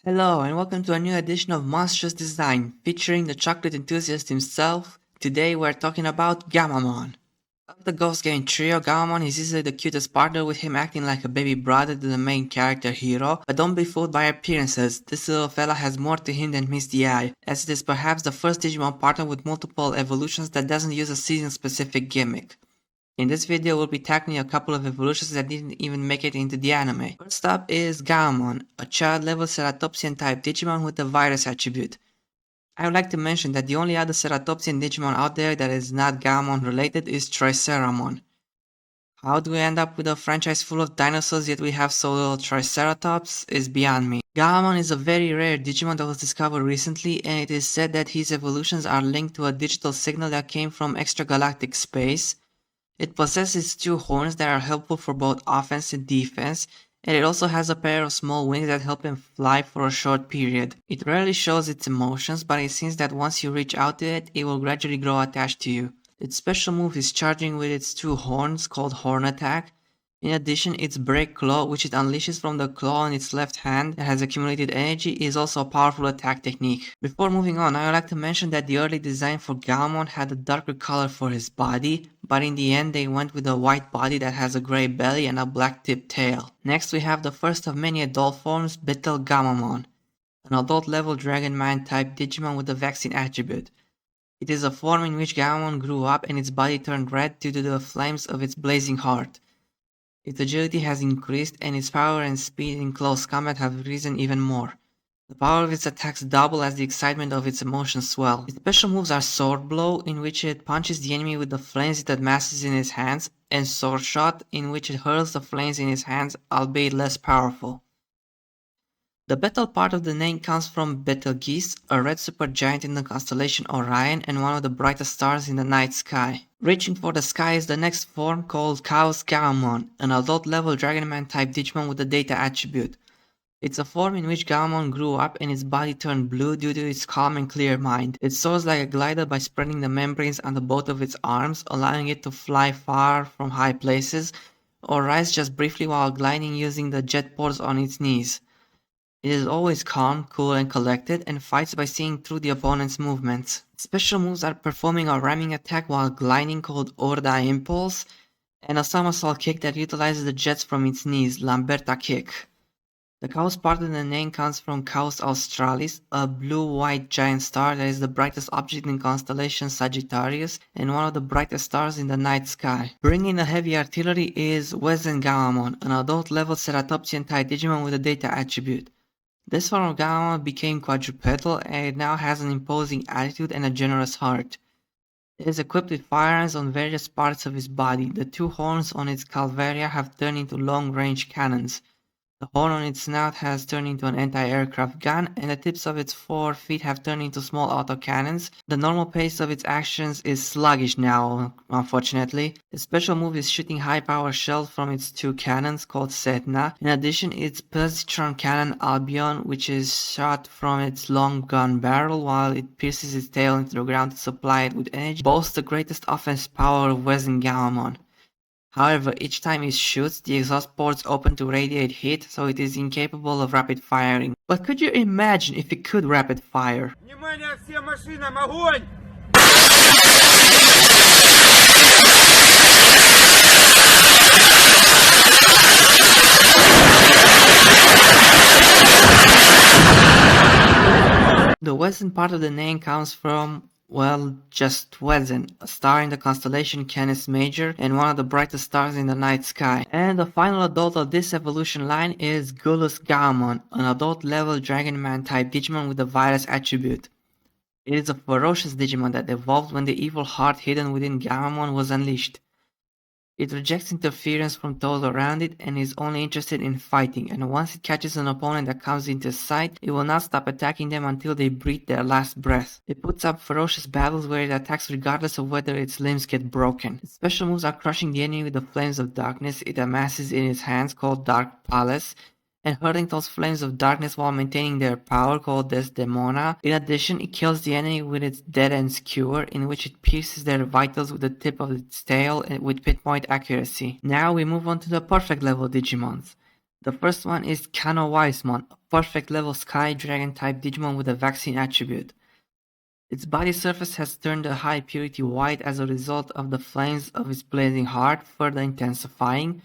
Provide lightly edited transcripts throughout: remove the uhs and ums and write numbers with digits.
Hello and welcome to a new edition of Monstous Design, featuring the chocolate enthusiast himself. Today we're talking about Gammamon. Of the Ghost Game trio, Gammamon is easily the cutest partner, with him acting like a baby brother to the main character hero, but don't be fooled by appearances. This little fella has more to him than meets the eye, as it is perhaps the first Digimon partner with multiple evolutions that doesn't use a season specific gimmick. In this video, we'll be tackling a couple of evolutions that didn't even make it into the anime. First up is Gammamon, a child-level Ceratopsian-type Digimon with the virus attribute. I would like to mention that the only other Ceratopsian Digimon out there that is not Gammamon related is Triceramon. How do we end up with a franchise full of dinosaurs yet we have so little Triceratops is beyond me. Gammamon is a very rare Digimon that was discovered recently, and it is said that his evolutions are linked to a digital signal that came from extragalactic space. It possesses two horns that are helpful for both offense and defense, and it also has a pair of small wings that help him fly for a short period. It rarely shows its emotions, but it seems that once you reach out to it, it will gradually grow attached to you. Its special move is charging with its two horns, called Horn Attack. In addition, its Break Claw, which it unleashes from the claw on its left hand that has accumulated energy, is also a powerful attack technique. Before moving on, I would like to mention that the early design for Gammamon had a darker color for his body, but in the end they went with a white body that has a grey belly and a black tipped tail. Next we have the first of many adult forms, Betel Gammamon, an adult level Dragon Man type Digimon with the vaccine attribute. It is a form in which Gammamon grew up and its body turned red due to the flames of its blazing heart. Its agility has increased, and its power and speed in close combat have risen even more. The power of its attacks double as the excitement of its emotions swell. Its special moves are Sword Blow, in which it punches the enemy with the flames it amasses in his hands, and Sword Shot, in which it hurls the flames in his hands, albeit less powerful. The Betel part of the name comes from Betelgeuse, a red supergiant in the constellation Orion and one of the brightest stars in the night sky. Reaching for the sky is the next form, called Chaos Gammamon, an adult level Dragonman type Digimon with the Data attribute. It's a form in which Gammamon grew up and its body turned blue due to its calm and clear mind. It soars like a glider by spreading the membranes under both of its arms, allowing it to fly far from high places, or rise just briefly while gliding using the jet pores on its knees. It is always calm, cool, and collected, and fights by seeing through the opponent's movements. Special moves are performing a ramming attack while gliding, called Orda Impulse, and a somersault kick that utilizes the jets from its knees, Lamberta Kick. The Chaos part of the name comes from Chaos Australis, a blue-white giant star that is the brightest object in constellation Sagittarius and one of the brightest stars in the night sky. Bringing the heavy artillery is Wezen Gammamon, an adult-level Ceratopsian type Digimon with a Data attribute. This form of Gammamon became quadrupedal, and it now has an imposing attitude and a generous heart. It is equipped with firearms on various parts of its body. The two horns on its calvaria have turned into long-range cannons. The horn on its snout has turned into an anti-aircraft gun, and the tips of its 4 feet have turned into small autocannons. The normal pace of its actions is sluggish now, unfortunately. Its special move is shooting high-power shells from its two cannons, called Setna. In addition, its positron cannon Albion, which is shot from its long gun barrel while it pierces its tail into the ground to supply it with energy, boasts the greatest offense power of Wezen Gammamon. However, each time it shoots, the exhaust ports open to radiate heat, so it is incapable of rapid firing. But could you imagine if it could rapid fire? Внимание всем машинам, огонь! The Wezen part of the name comes from, well, just Wezen, a star in the constellation Canis Major and one of the brightest stars in the night sky. And the final adult of this evolution line is Gulus Gammamon, an adult level Dragonman type Digimon with the virus attribute. It is a ferocious Digimon that evolved when the evil heart hidden within Gammamon was unleashed. It rejects interference from those around it and is only interested in fighting, and once it catches an opponent that comes into sight, it will not stop attacking them until they breathe their last breath. It puts up ferocious battles where it attacks regardless of whether its limbs get broken. Its special moves are crushing the enemy with the flames of darkness it amasses in its hands, called Dark Palace, and hurling those flames of darkness while maintaining their power, called Desdemona. In addition, it kills the enemy with its Dead End Skewer, in which it pierces their vitals with the tip of its tail with pinpoint accuracy. Now we move on to the perfect level Digimons. The first one is Kano Weismon, a perfect level Sky Dragon type Digimon with a vaccine attribute. Its body surface has turned a high purity white as a result of the flames of its blazing heart further intensifying.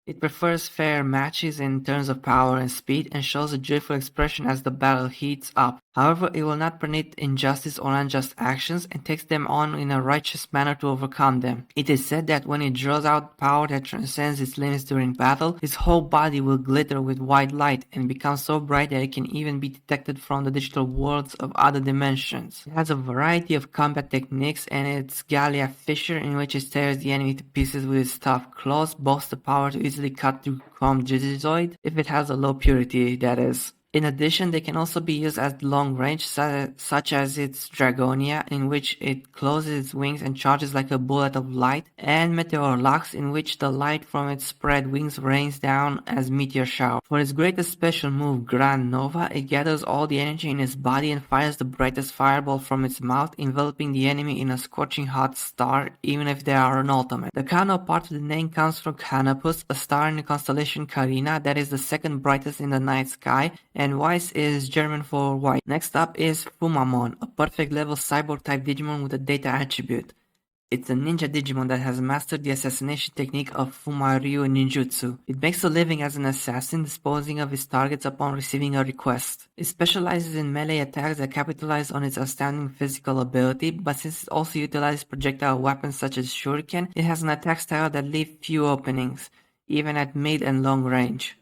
It prefers fair matches in terms of power and speed and shows a joyful expression as the battle heats up. However, it will not permit injustice or unjust actions and takes them on in a righteous manner to overcome them. It is said that when it draws out power that transcends its limits during battle, its whole body will glitter with white light and become so bright that it can even be detected from the digital worlds of other dimensions. It has a variety of combat techniques, and its Gallia Fissure, in which it tears the enemy to pieces with its tough claws, boasts the power to easily cut through chrome digizoid, if it has a low purity, that is. In addition, they can also be used at long range, such as its Dragonia, in which it closes its wings and charges like a bullet of light, and Meteor Lux, in which the light from its spread wings rains down as meteor shower. For its greatest special move, Grand Nova, it gathers all the energy in its body and fires the brightest fireball from its mouth, enveloping the enemy in a scorching hot star, even if they are an ultimate. The Kano part of the name comes from Canopus, a star in the constellation Carina that is the second brightest in the night sky, and Weiss is German for white. Next up is Fumamon, a perfect level cyborg type Digimon with a data attribute. It's a ninja Digimon that has mastered the assassination technique of Fumaryu ninjutsu. It makes a living as an assassin, disposing of its targets upon receiving a request. It specializes in melee attacks that capitalize on its outstanding physical ability, but since it also utilizes projectile weapons such as shuriken, it has an attack style that leaves few openings, even at mid and long range.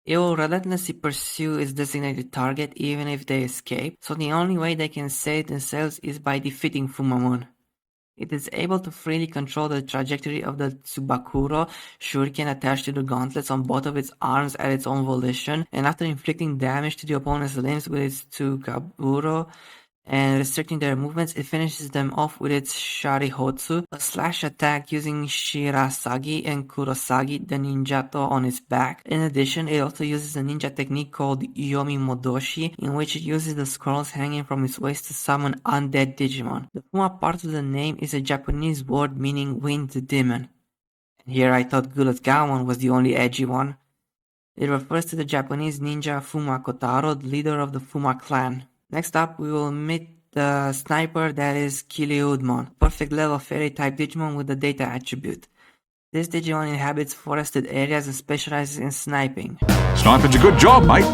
It will relentlessly pursue its designated target even if they escape, so the only way they can save themselves is by defeating Fumamon. It is able to freely control the trajectory of the Tsubakuro shuriken attached to the gauntlets on both of its arms at its own volition, and after inflicting damage to the opponent's limbs with its Tsukaburo and restricting their movements, it finishes them off with its Sharihotsu, a slash attack using Shirasagi and Kurosagi, the ninjato on its back. In addition, it also uses a ninja technique called Yomi Modoshi, in which it uses the scrolls hanging from its waist to summon undead Digimon. The Fuma part of the name is a Japanese word meaning wind demon. And here I thought Gulat Gammon was the only edgy one. It refers to the Japanese ninja Fuma Kotaro, the leader of the Fuma clan. Next up, we will meet the sniper that is Kiliudmon, perfect level fairy type Digimon with the data attribute. This Digimon inhabits forested areas and specializes in sniping. Sniping's a good job, mate.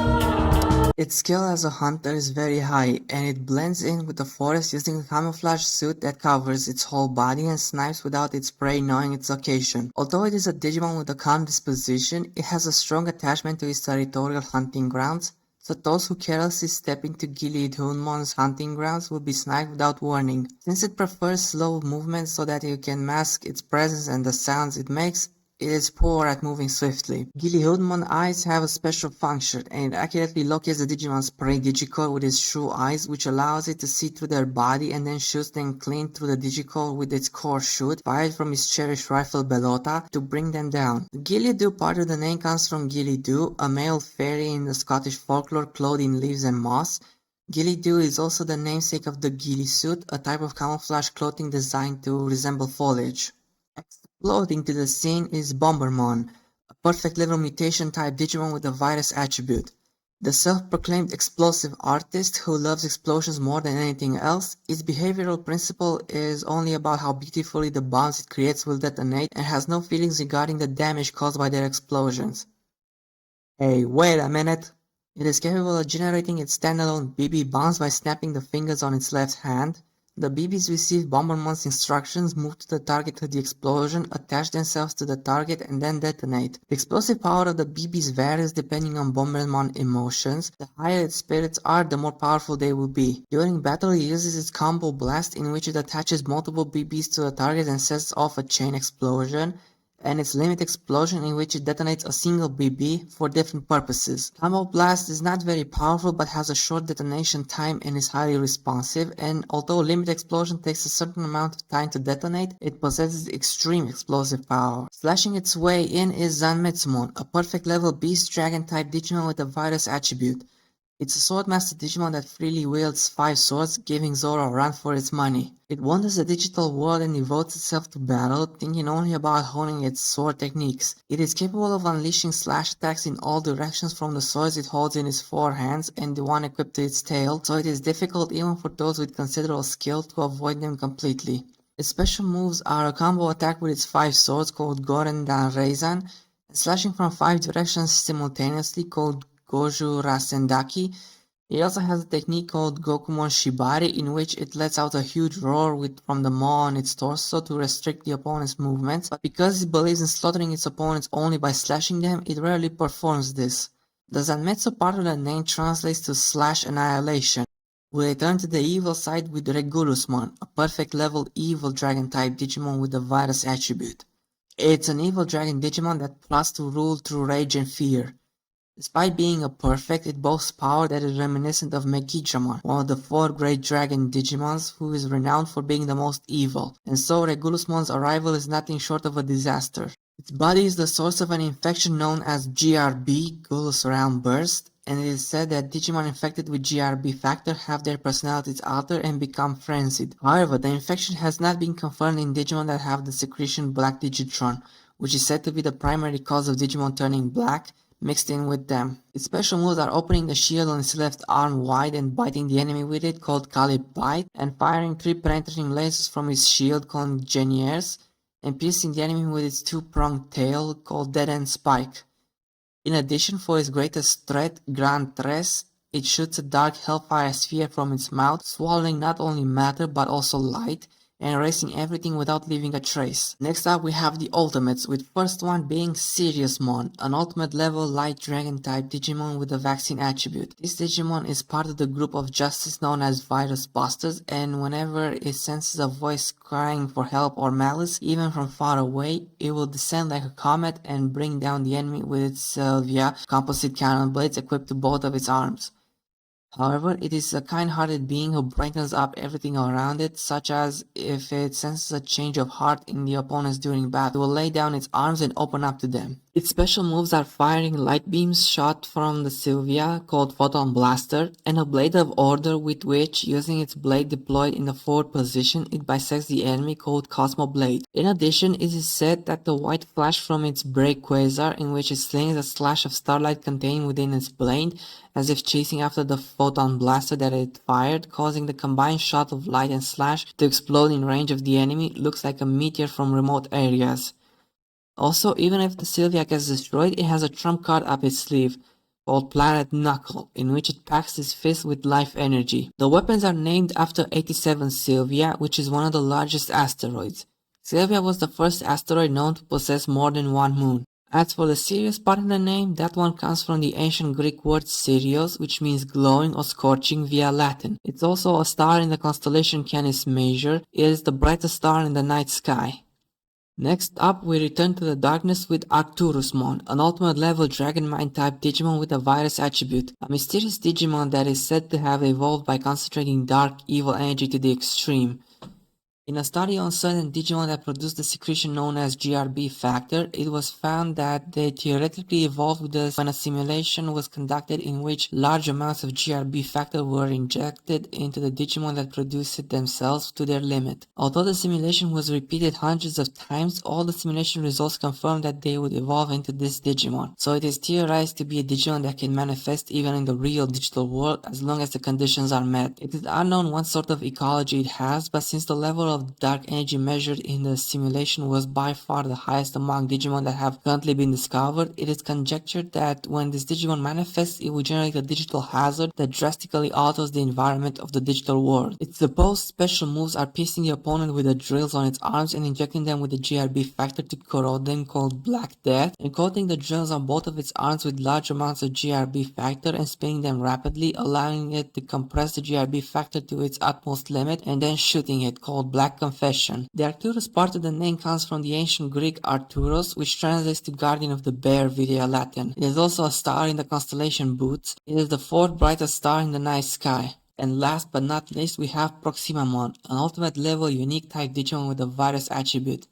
Its skill as a hunter is very high, and it blends in with the forest using a camouflage suit that covers its whole body and snipes without its prey knowing its location. Although it is a Digimon with a calm disposition, it has a strong attachment to its territorial hunting grounds, so those who carelessly step into Gilidhunmon's hunting grounds will be sniped without warning. Since it prefers slow movements so that you can mask its presence and the sounds it makes, it is poor at moving swiftly. Gilihudmon's eyes have a special function, and it accurately locates the Digimon's prey Digicore with its true eyes, which allows it to see through their body and then shoots them clean through the Digicore with its core shoot, fired from its cherished rifle Belota, to bring them down. The Gilidu part of the name comes from Gilidu, a male fairy in the Scottish folklore clothed in leaves and moss. Gilidu is also the namesake of the ghillie suit, a type of camouflage clothing designed to resemble foliage. Exploding to the scene is Bombermon, a perfect level mutation type Digimon with a virus attribute. The self-proclaimed explosive artist who loves explosions more than anything else, its behavioral principle is only about how beautifully the bombs it creates will detonate and has no feelings regarding the damage caused by their explosions. Hey, wait a minute! It is capable of generating its standalone BB bombs by snapping the fingers on its left hand. The BBs receive Bombermon's instructions, move to the target with the explosion, attach themselves to the target, and then detonate. The explosive power of the BBs varies depending on Bombermon emotions. The higher its spirits are, the more powerful they will be. During battle, it uses its Combo Blast, in which it attaches multiple BBs to the target and sets off a chain explosion, and its Limit Explosion, in which it detonates a single BB for different purposes. Combo Blast is not very powerful but has a short detonation time and is highly responsive, and although Limit Explosion takes a certain amount of time to detonate, it possesses extreme explosive power. Slashing its way in is Zanmetsumon, a perfect level Beast Dragon type Digimon with a virus attribute. It's a Swordmaster Digimon that freely wields 5 swords, giving Zoro a run for its money. It wanders the digital world and devotes itself to battle, thinking only about honing its sword techniques. It is capable of unleashing slash attacks in all directions from the swords it holds in its 4 hands and the one equipped to its tail, so it is difficult even for those with considerable skill to avoid them completely. Its special moves are a combo attack with its 5 swords called Goren Dan Reizan, and slashing from 5 directions simultaneously called Goju Rasendaki. It also has a technique called Gokumon Shibari in which it lets out a huge roar from the maw on its torso to restrict the opponent's movements, but because it believes in slaughtering its opponents only by slashing them, it rarely performs this. The Zanmetsu part of the name translates to slash annihilation. We return to the evil side with Regulusmon, a perfect level evil dragon type Digimon with the virus attribute. It's an evil dragon Digimon that plots to rule through rage and fear. Despite being a perfect, it boasts power that is reminiscent of Megidramon, one of the 4 great dragon Digimons who is renowned for being the most evil, and so Regulusmon's arrival is nothing short of a disaster. Its body is the source of an infection known as GRB, Gulus Round Burst, and it is said that Digimon infected with GRB factor have their personalities altered and become frenzied. However, the infection has not been confirmed in Digimon that have the secretion Black Digitron, which is said to be the primary cause of Digimon turning black, mixed in with them. Its special moves are opening the shield on its left arm wide and biting the enemy with it called Calip Bite, and firing 3 penetrating lasers from its shield called Geniers, and piercing the enemy with its 2-pronged tail called Dead End Spike. In addition, for its greatest threat, Grand Tres, it shoots a dark hellfire sphere from its mouth, swallowing not only matter but also light, and erasing everything without leaving a trace. Next up we have the ultimates, with first one being Seriousmon, an ultimate level light dragon type Digimon with a vaccine attribute. This Digimon is part of the group of justice known as Virus Busters, and whenever it senses a voice crying for help or malice, even from far away, it will descend like a comet and bring down the enemy with its Sylvia composite cannon blades equipped to both of its arms. However, it is a kind-hearted being who brightens up everything around it, such as if it senses a change of heart in the opponents during battle, it will lay down its arms and open up to them. Its special moves are firing light beams shot from the Sylvia, called Photon Blaster, and a Blade of Order with which, using its blade deployed in the forward position, it bisects the enemy, called Cosmo Blade. In addition, it is said that the white flash from its Break Quasar, in which it slings a slash of starlight contained within its blade, as if chasing after the photon blaster that it fired, causing the combined shot of light and slash to explode in range of the enemy, looks like a meteor from remote areas. Also, even if the Sylvia gets destroyed, it has a trump card up its sleeve, called Planet Knuckle, in which it packs its fist with life energy. The weapons are named after 87 Sylvia, which is one of the largest asteroids. Sylvia was the first asteroid known to possess more than one moon. As for the Sirius part of the name, that one comes from the ancient Greek word Sirios, which means glowing or scorching via Latin. It's also a star in the constellation Canis Major. It is the brightest star in the night sky. Next up, we return to the darkness with Arcturusmon, an ultimate level Dragon Mind type Digimon with a virus attribute, a mysterious Digimon that is said to have evolved by concentrating dark, evil energy to the extreme. In a study on certain Digimon that produced the secretion known as GRB factor, it was found that they theoretically evolved when a simulation was conducted in which large amounts of GRB factor were injected into the Digimon that produced it themselves to their limit. Although the simulation was repeated hundreds of times, all the simulation results confirmed that they would evolve into this Digimon. So it is theorized to be a Digimon that can manifest even in the real digital world as long as the conditions are met. It is unknown what sort of ecology it has, but since the level of dark energy measured in the simulation was by far the highest among Digimon that have currently been discovered, it is conjectured that when this Digimon manifests, it will generate a digital hazard that drastically alters the environment of the digital world. Its supposed special moves are piercing the opponent with the drills on its arms and injecting them with the GRB factor to corrode them, called Black Death, and coating the drills on both of its arms with large amounts of GRB factor and spinning them rapidly, allowing it to compress the GRB factor to its utmost limit and then shooting it, called Black Confession. The Arcturus part of the name comes from the ancient Greek Arturos, which translates to Guardian of the Bear via Latin. It is also a star in the constellation Boots. It is the 4th brightest star in the night sky. And last but not least, we have Proximamon, an ultimate level unique type Digimon with a virus attribute.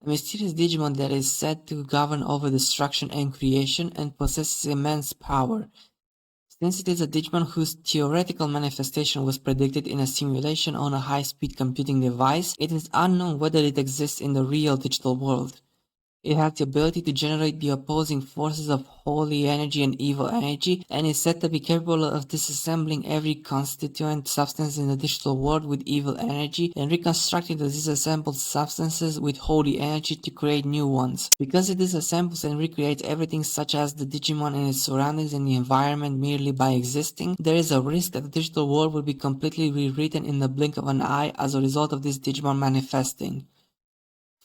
A mysterious Digimon that is said to govern over destruction and creation and possesses immense power. Since it is a digimon whose theoretical manifestation was predicted in a simulation on a high-speed computing device, it is unknown whether it exists in the real digital world. It has the ability to generate the opposing forces of holy energy and evil energy, and is said to be capable of disassembling every constituent substance in the digital world with evil energy and reconstructing the disassembled substances with holy energy to create new ones. Because it disassembles and recreates everything such as the Digimon and its surroundings and the environment merely by existing, there is a risk that the digital world will be completely rewritten in the blink of an eye as a result of this Digimon manifesting.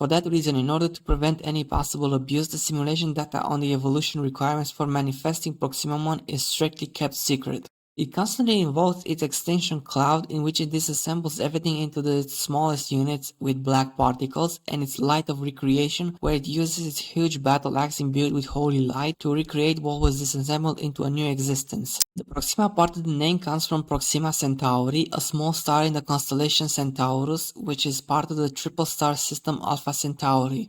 For that reason, in order to prevent any possible abuse, the simulation data on the evolution requirements for manifesting Proximamon is strictly kept secret. It constantly invokes its extinction cloud, in which it disassembles everything into the smallest units with black particles, and its light of recreation, where it uses its huge battle axe imbued with holy light to recreate what was disassembled into a new existence. The Proxima part of the name comes from Proxima Centauri, a small star in the constellation Centaurus, which is part of the triple star system Alpha Centauri.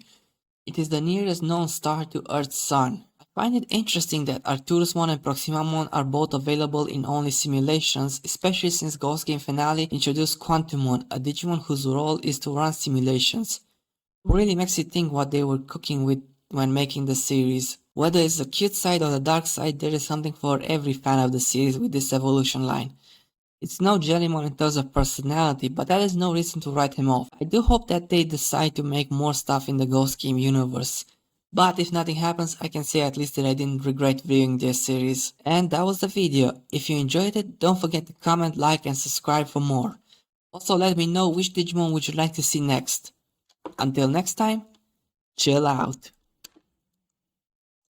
It is the nearest known star to Earth's sun. I find it interesting that Arcturusmon and Proximamon are both available in only simulations, especially since Ghost Game Finale introduced Quantumon, a Digimon whose role is to run simulations. Really makes you think what they were cooking with when making the series. Whether it's the cute side or the dark side, there is something for every fan of the series with this evolution line. It's no Jellymon in terms of personality, but that is no reason to write him off. I do hope that they decide to make more stuff in the Ghost Game universe. But if nothing happens, I can say at least that I didn't regret viewing this series. And that was the video. If you enjoyed it, don't forget to comment, like and subscribe for more. Also let me know which Digimon would you like to see next. Until next time, chill out.